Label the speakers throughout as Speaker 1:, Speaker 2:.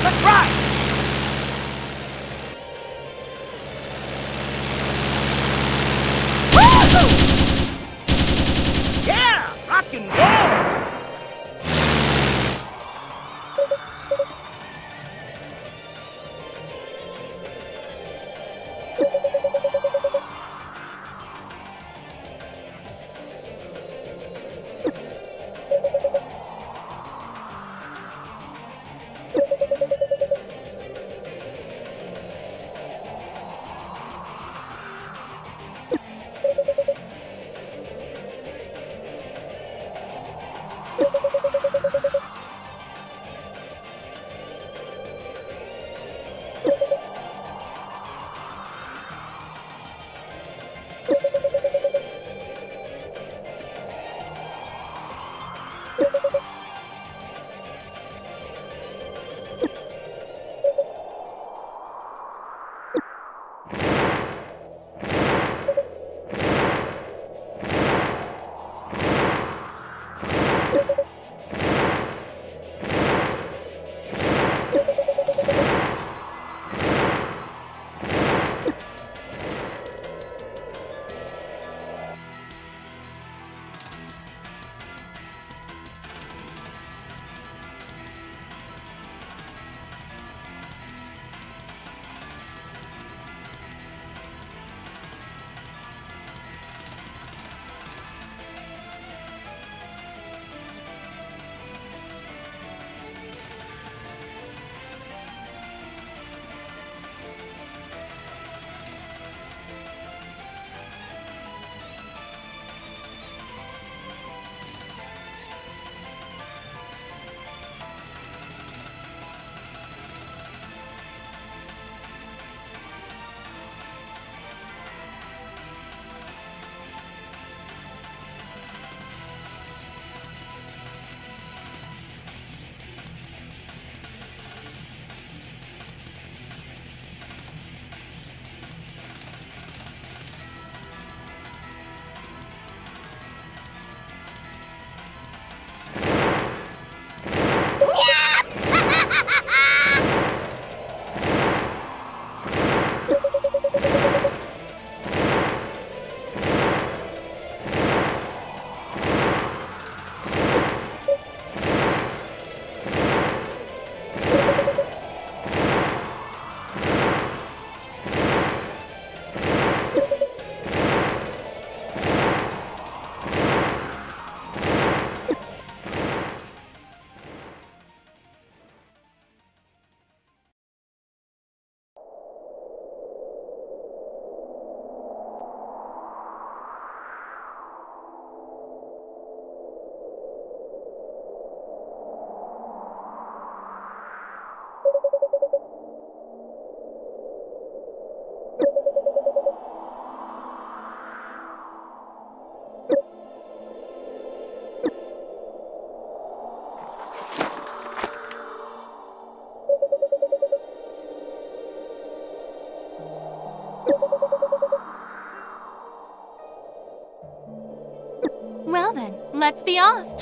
Speaker 1: Let's ride! Woo! Yeah! Rock and roll!
Speaker 2: Let's be off!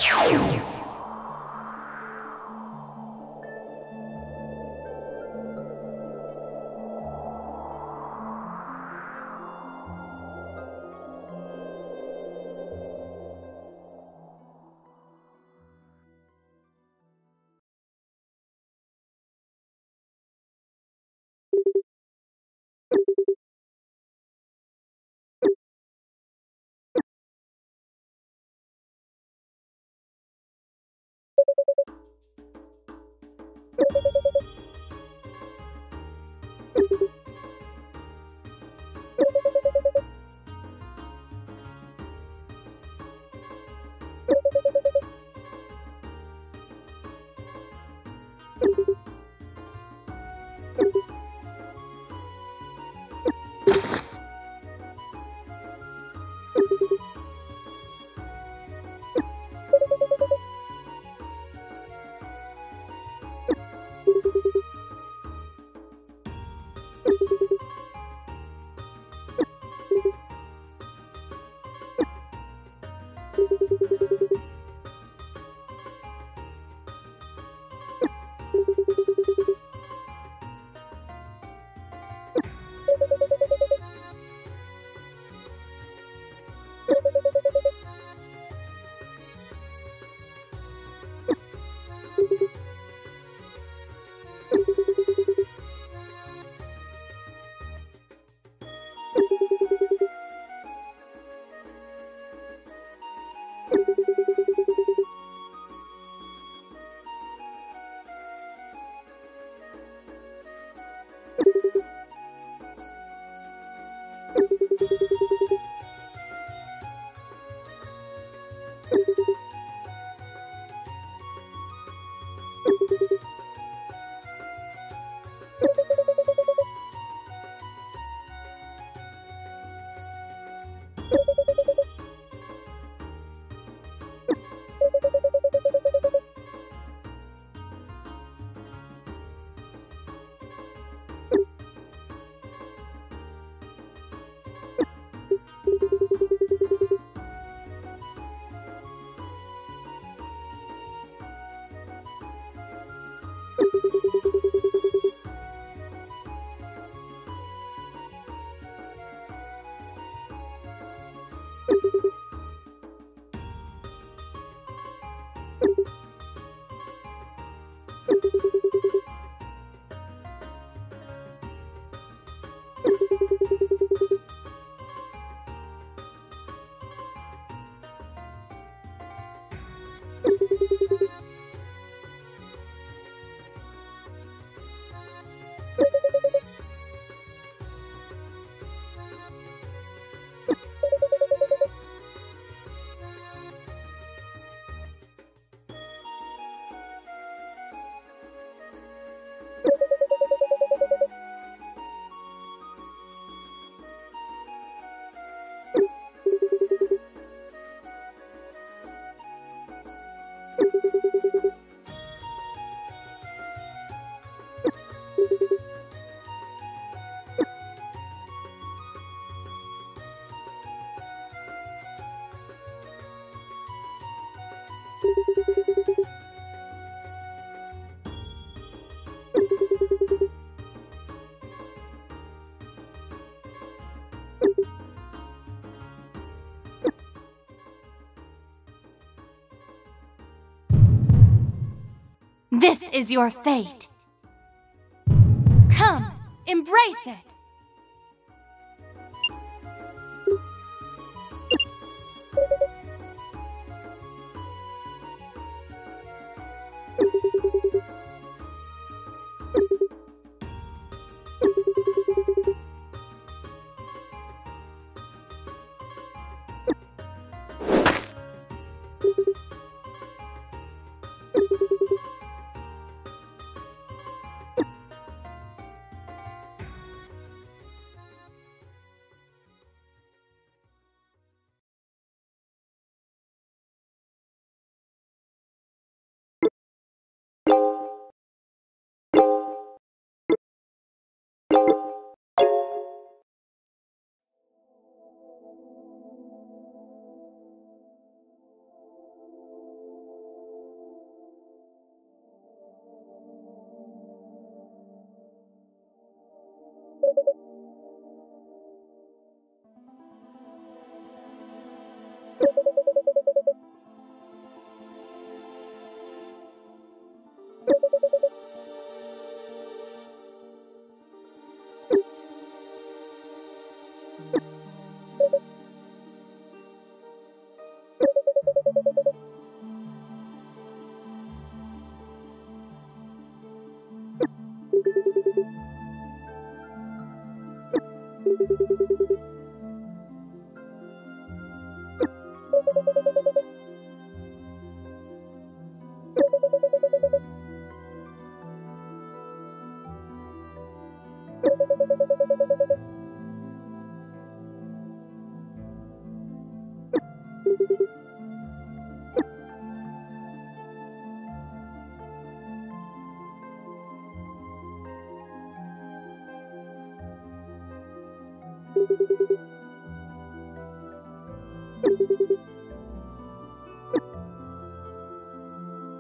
Speaker 2: This is your fate. Come, embrace it.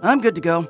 Speaker 1: I'm good to go.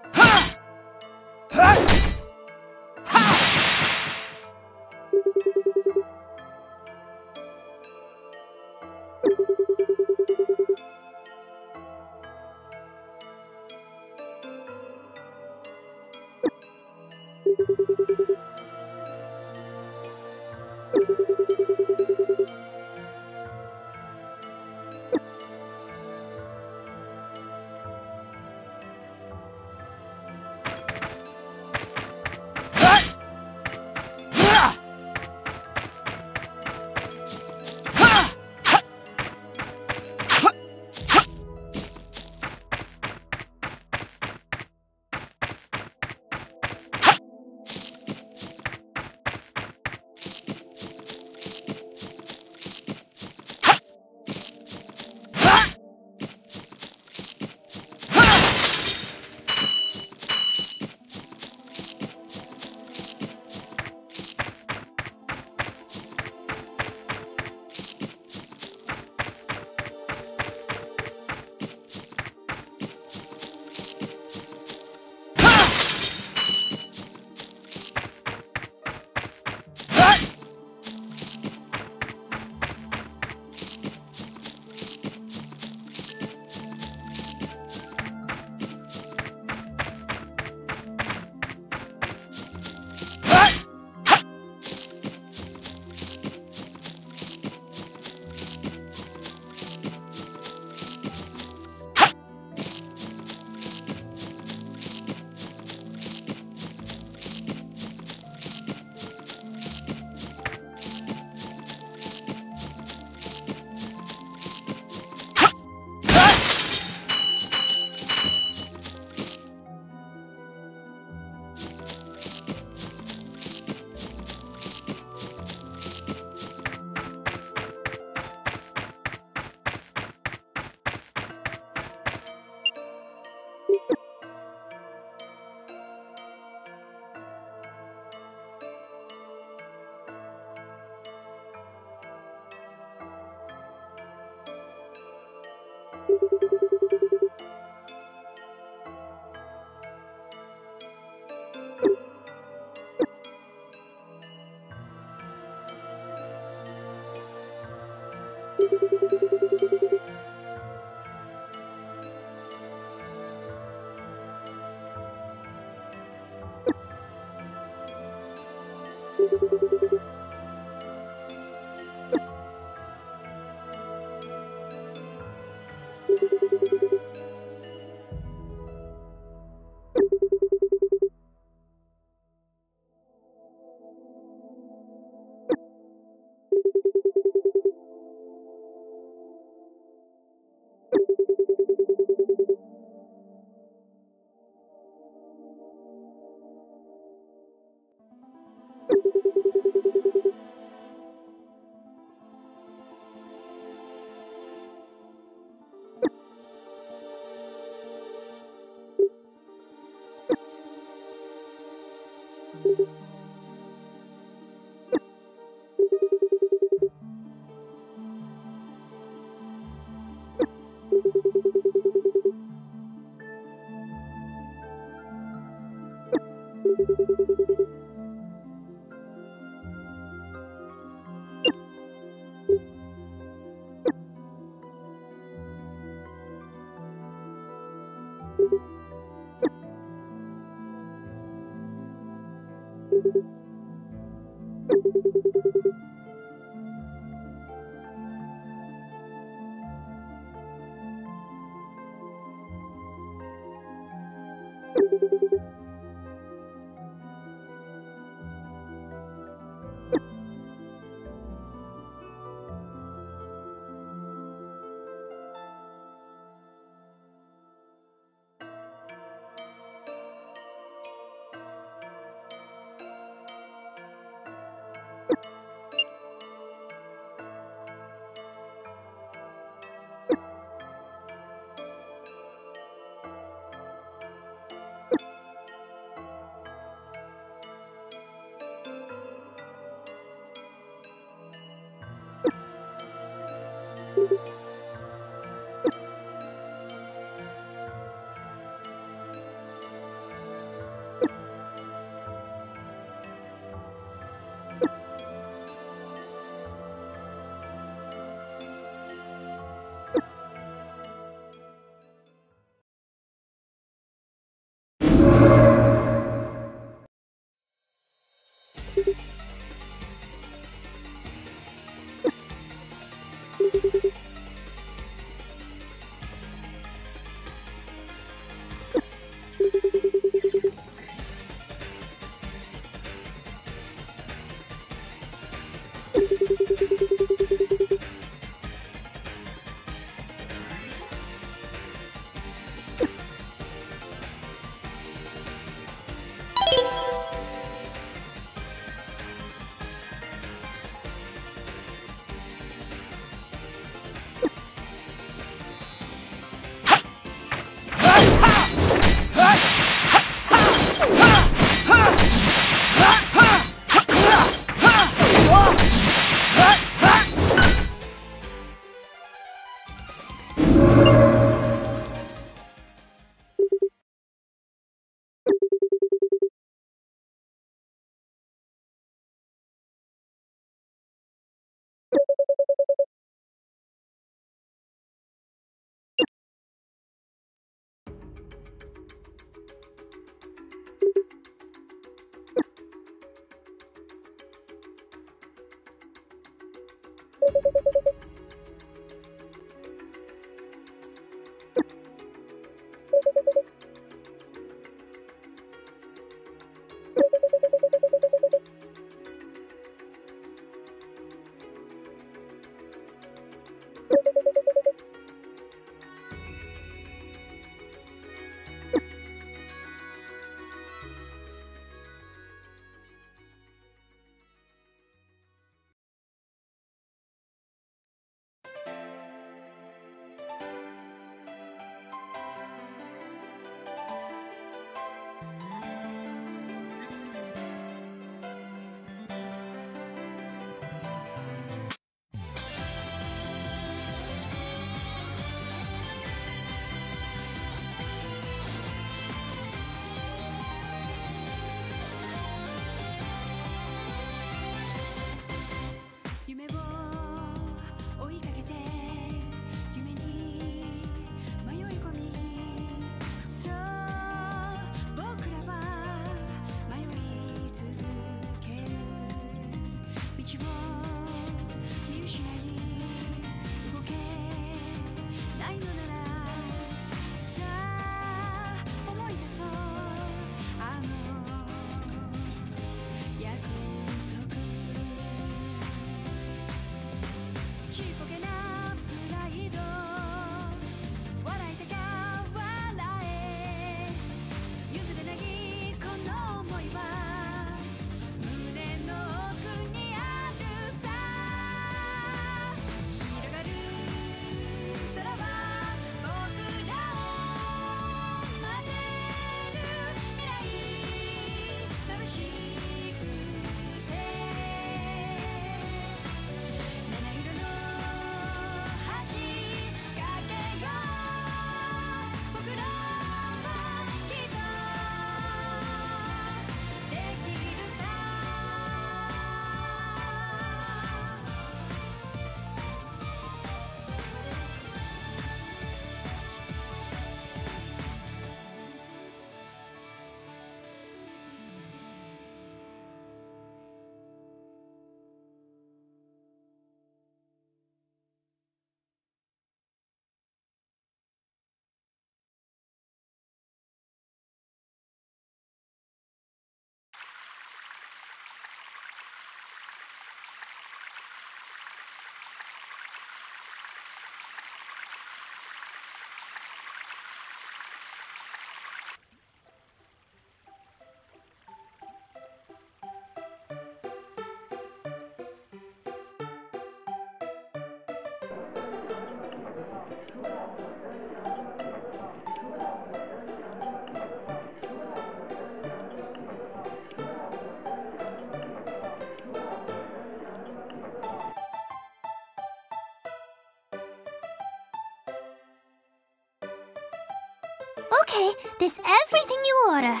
Speaker 3: Okay, this everything you order.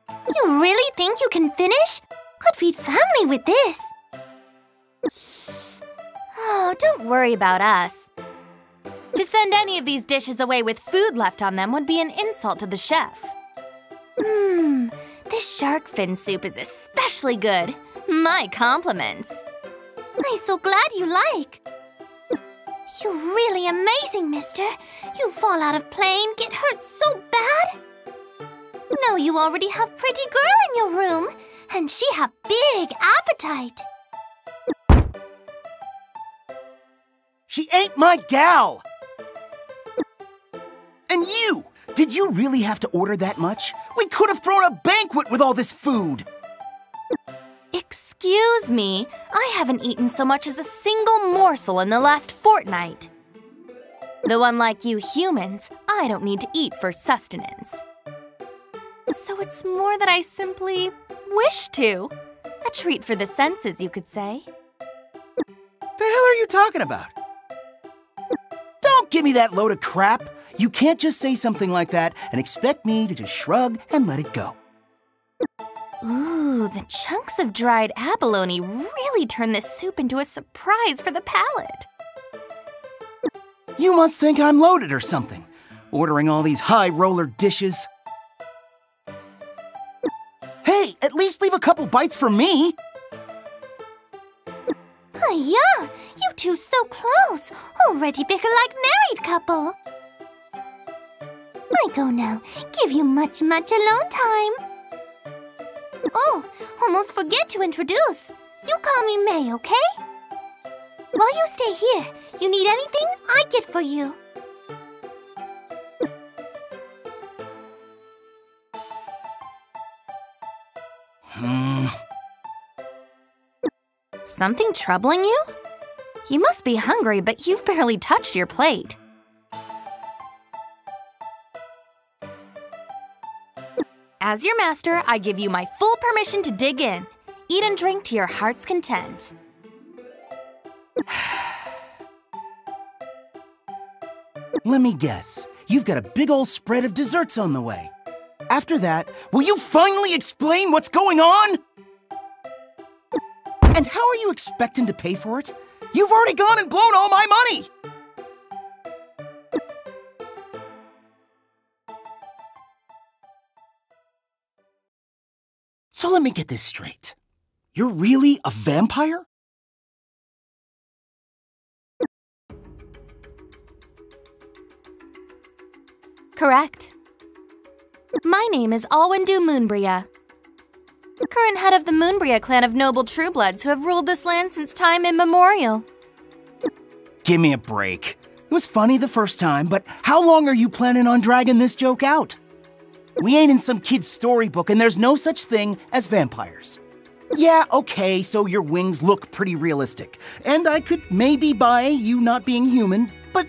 Speaker 3: You really think you can finish? Could feed family with this.
Speaker 2: Oh, don't worry about us. To send any of these dishes away with food left on them would be an insult to the chef. This shark fin soup is especially good. My compliments.
Speaker 3: I'm so glad you like. You're really amazing, mister. You fall out of plane, get hurt so bad. Now you already have pretty girl in your room, and she have big appetite.
Speaker 1: She ain't my gal! And you! Did you really have to order that much? We could have thrown a banquet with all this food!
Speaker 2: Excuse me, I haven't eaten so much as a single morsel in the last fortnight. Though unlike you humans, I don't need to eat for sustenance. So it's more that I simply wish to. A treat for the senses, you could say.
Speaker 1: The hell are you talking about? Don't give me that load of crap! You can't just say something like that and expect me to just shrug and let it go.
Speaker 2: Ooh, the chunks of dried abalone really turn this soup into a surprise for the palate.
Speaker 1: You must think I'm loaded or something, ordering all these high-roller dishes. Hey, at least leave a couple bites for me!
Speaker 3: Yeah, you two so close. Already bigger like married couple. I go now. Give you much alone time. Oh, almost forget to introduce. You call me May, okay? While you stay here, you need anything, I get for you.
Speaker 2: Something troubling you? You must be hungry, but you've barely touched your plate. As your master, I give you my full permission to dig in. Eat and drink to your heart's content.
Speaker 1: Let me guess. You've got a big old spread of desserts on the way. After that, will you finally explain what's going on? And how are you expecting to pay for it? You've already gone and blown all my money! So let me get this straight. You're really a vampire?
Speaker 2: Correct. My name is Alwyndu Moonbria, current head of the Moonbria clan of noble truebloods who have ruled this land since time immemorial.
Speaker 1: Give me a break. It was funny the first time, but how long are you planning on dragging this joke out? We ain't in some kid's storybook and there's no such thing as vampires. Yeah, okay, so your wings look pretty realistic. And I could maybe buy you not being human, but...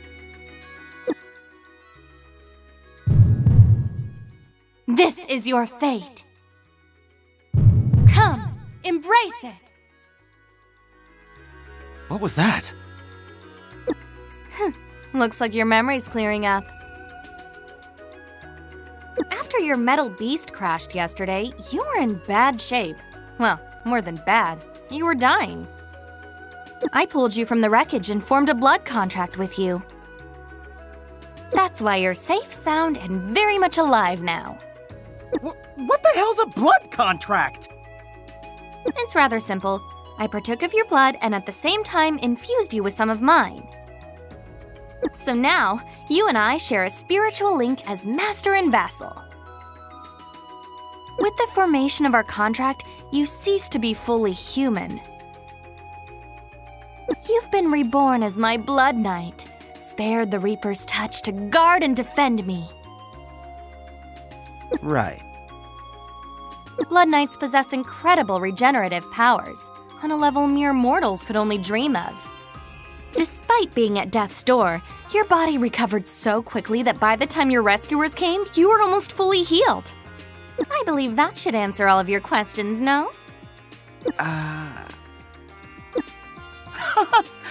Speaker 2: This is your fate. Come, embrace it.
Speaker 1: What was that?
Speaker 2: Looks like your memory's clearing up. After your metal beast crashed yesterday, you were in bad shape. Well, more than bad. You were dying. I pulled you from the wreckage and formed a blood contract with you. That's why you're safe, sound, and very much alive now.
Speaker 1: What the hell's a blood contract?
Speaker 2: It's rather simple. I partook of your blood and at the same time infused you with some of mine. So now, you and I share a spiritual link as master and vassal. With the formation of our contract, you cease to be fully human. You've been reborn as my Blood Knight, spared the Reaper's touch to guard and defend me.
Speaker 1: Right.
Speaker 2: Blood Knights possess incredible regenerative powers, on a level mere mortals could only dream of. Despite being at death's door, your body recovered so quickly that by the time your rescuers came, you were almost fully healed. I believe that should answer all of your questions, no?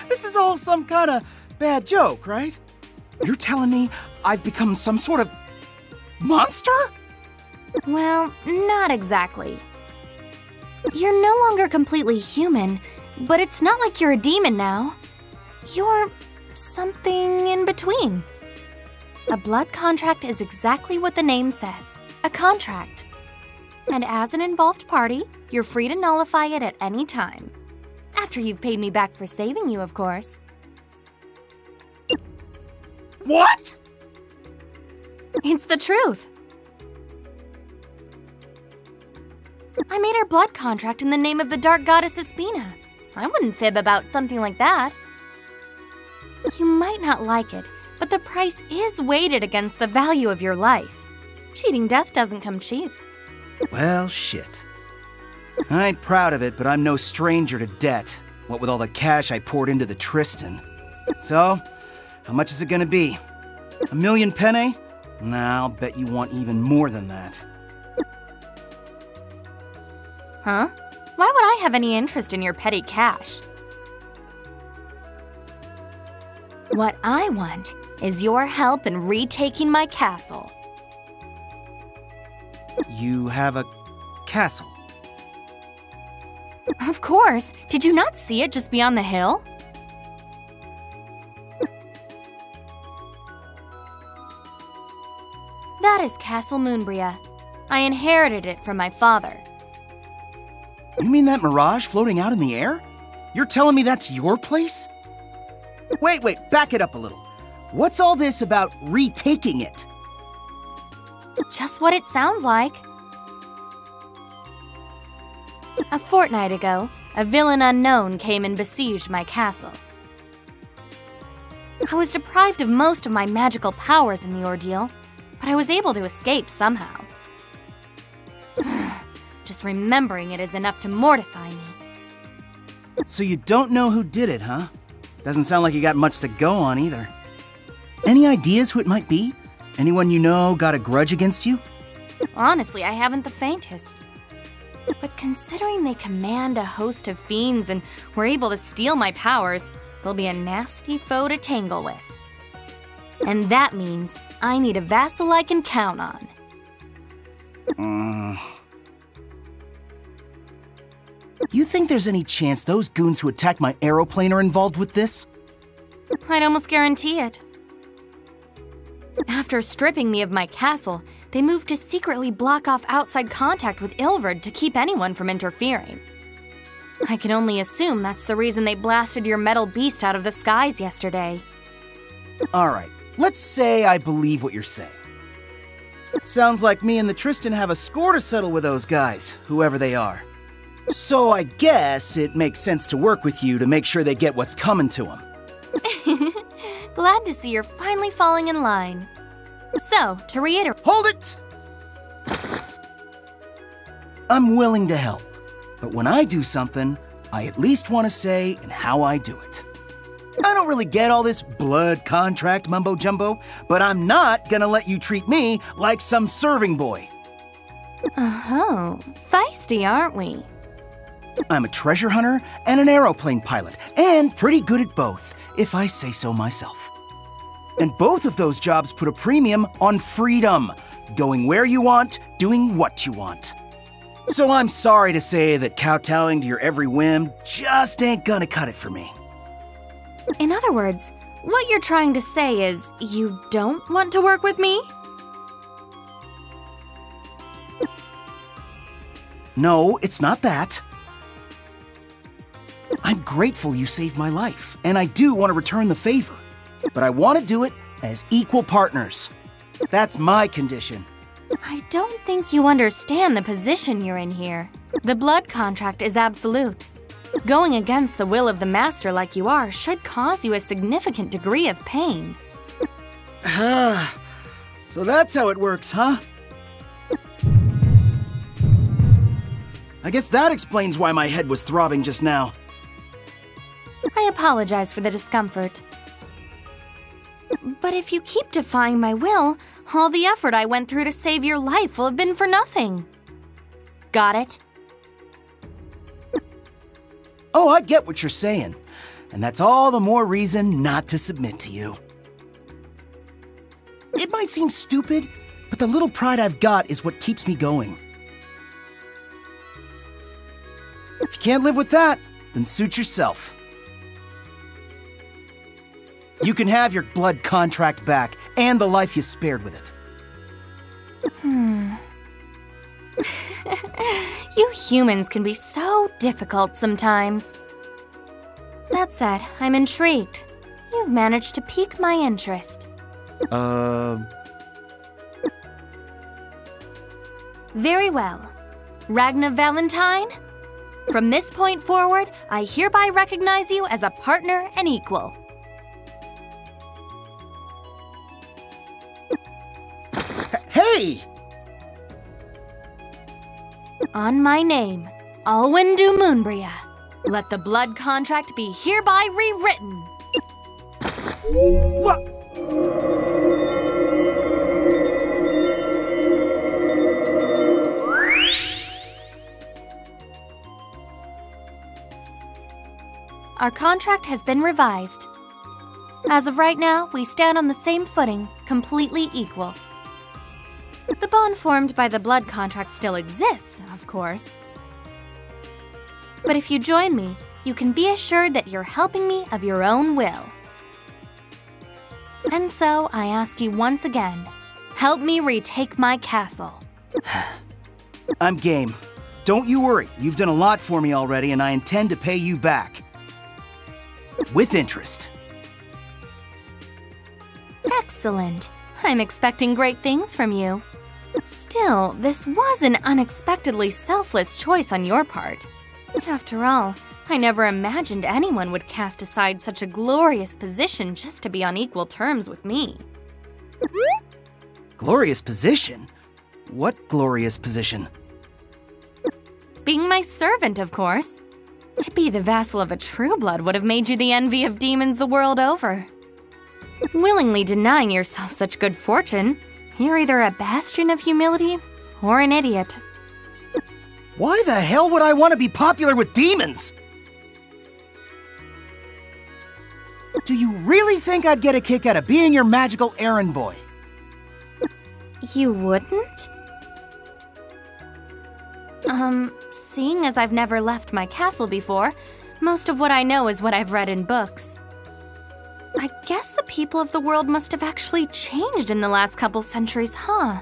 Speaker 1: This is all some kind of bad joke, right? You're telling me I've become some sort of monster?
Speaker 2: Well, not exactly. You're no longer completely human, but it's not like you're a demon now. You're something in between. A blood contract is exactly what the name says, a contract. And as an involved party, you're free to nullify it at any time. After you've paid me back for saving you, of course.
Speaker 1: What?
Speaker 2: It's the truth. I made our blood contract in the name of the dark goddess Espina. I wouldn't fib about something like that. You might not like it, but the price is weighted against the value of your life. Cheating death doesn't come cheap.
Speaker 1: Well, shit. I ain't proud of it, but I'm no stranger to debt. What with all the cash I poured into the Tristan. So, how much is it gonna be? 1,000,000 penne? Nah, I'll bet you want even more than that.
Speaker 2: Huh? Why would I have any interest in your petty cash? What I want is your help in retaking my castle.
Speaker 1: You have a castle?
Speaker 2: Of course. Did you not see it just beyond the hill? That is Castle Moonbria. I inherited it from my father.
Speaker 1: You mean that mirage floating out in the air? You're telling me that's your place? Wait, back it up a little. What's all this about retaking it?
Speaker 2: Just what it sounds like. A fortnight ago, a villain unknown came and besieged my castle. I was deprived of most of my magical powers in the ordeal, but I was able to escape somehow. Just remembering it is enough to mortify me.
Speaker 1: So you don't know who did it, huh? Doesn't sound like you got much to go on either. Any ideas who it might be? Anyone you know got a grudge against you?
Speaker 2: Honestly, I haven't the faintest. But considering they command a host of fiends and were able to steal my powers, they'll be a nasty foe to tangle with. And that means I need a vassal I can count on.
Speaker 1: You think there's any chance those goons who attacked my aeroplane are involved with this?
Speaker 2: I'd almost guarantee it. After stripping me of my castle, they moved to secretly block off outside contact with Ilvard to keep anyone from interfering. I can only assume that's the reason they blasted your metal beast out of the skies yesterday.
Speaker 1: Alright, let's say I believe what you're saying. Sounds like me and the Tristan have a score to settle with those guys, whoever they are. So I guess it makes sense to work with you to make sure they get what's coming to them.
Speaker 2: Glad to see you're finally falling in line. So, to reiterate—
Speaker 1: Hold it! I'm willing to help, but when I do something, I at least want to say and how I do it. I don't really get all this blood contract mumbo-jumbo, but I'm not gonna let you treat me like some serving boy.
Speaker 2: Oh, feisty, aren't we?
Speaker 1: I'm a treasure hunter and an aeroplane pilot, and pretty good at both, if I say so myself. And both of those jobs put a premium on freedom, going where you want, doing what you want. So I'm sorry to say that kowtowing to your every whim just ain't gonna cut it for me.
Speaker 2: In other words, what you're trying to say is you don't want to work with me?
Speaker 1: No, it's not that. I'm grateful you saved my life, and I do want to return the favor. But I want to do it as equal partners. That's my condition.
Speaker 2: I don't think you understand the position you're in here. The blood contract is absolute. Going against the will of the master like you are should cause you a significant degree of pain.
Speaker 1: So that's how it works, huh? I guess that explains why my head was throbbing just now.
Speaker 2: I apologize for the discomfort. But if you keep defying my will, all the effort I went through to save your life will have been for nothing. Got it?
Speaker 1: Oh, I get what you're saying. And that's all the more reason not to submit to you. It might seem stupid, but the little pride I've got is what keeps me going. If you can't live with that, then suit yourself. You can have your blood contract back, and the life you spared with it.
Speaker 2: You humans can be so difficult sometimes. That said, I'm intrigued. You've managed to pique my interest. Very well. Ragna Valentine? From this point forward, I hereby recognize you as a partner and equal.
Speaker 1: Hey!
Speaker 2: On my name, Alwyn du Moonbria. Let the blood contract be hereby rewritten.
Speaker 1: What?
Speaker 2: Our contract has been revised. As of right now, we stand on the same footing, completely equal. The bond formed by the blood contract still exists, of course. But if you join me, you can be assured that you're helping me of your own will. And so, I ask you once again, help me retake my castle.
Speaker 1: I'm game. Don't you worry, you've done a lot for me already, and I intend to pay you back. With interest.
Speaker 2: Excellent. I'm expecting great things from you. Still, this was an unexpectedly selfless choice on your part. After all, I never imagined anyone would cast aside such a glorious position just to be on equal terms with me.
Speaker 1: Glorious position? What glorious position?
Speaker 2: Being my servant, of course. To be the vassal of a true blood would have made you the envy of demons the world over. Willingly denying yourself such good fortune, you're either a bastion of humility or an idiot.
Speaker 1: Why the hell would I want to be popular with demons? Do you really think I'd get a kick out of being your magical errand boy?
Speaker 2: You wouldn't? Seeing as I've never left my castle before, most of what I know is what I've read in books. I guess the people of the world must have actually changed in the last couple centuries, huh?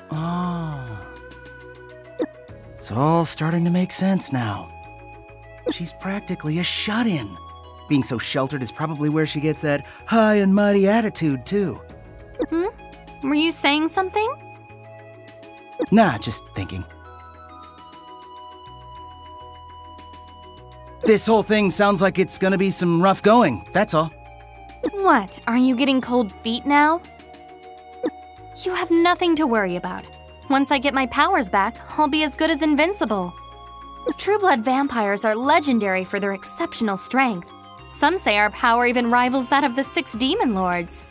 Speaker 1: Oh. It's all starting to make sense now. She's practically a shut-in. Being so sheltered is probably where she gets that high and mighty attitude, too.
Speaker 2: Were you saying something?
Speaker 1: Nah, just thinking. This whole thing sounds like it's gonna be some rough going, that's all.
Speaker 2: What, are you getting cold feet now? You have nothing to worry about. Once I get my powers back, I'll be as good as invincible. True blood vampires are legendary for their exceptional strength. Some say our power even rivals that of the 6 demon lords.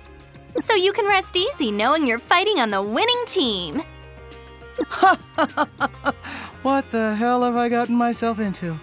Speaker 2: So you can rest easy knowing you're fighting on the winning team.
Speaker 1: What the hell have I gotten myself into?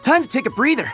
Speaker 1: Time to take a breather.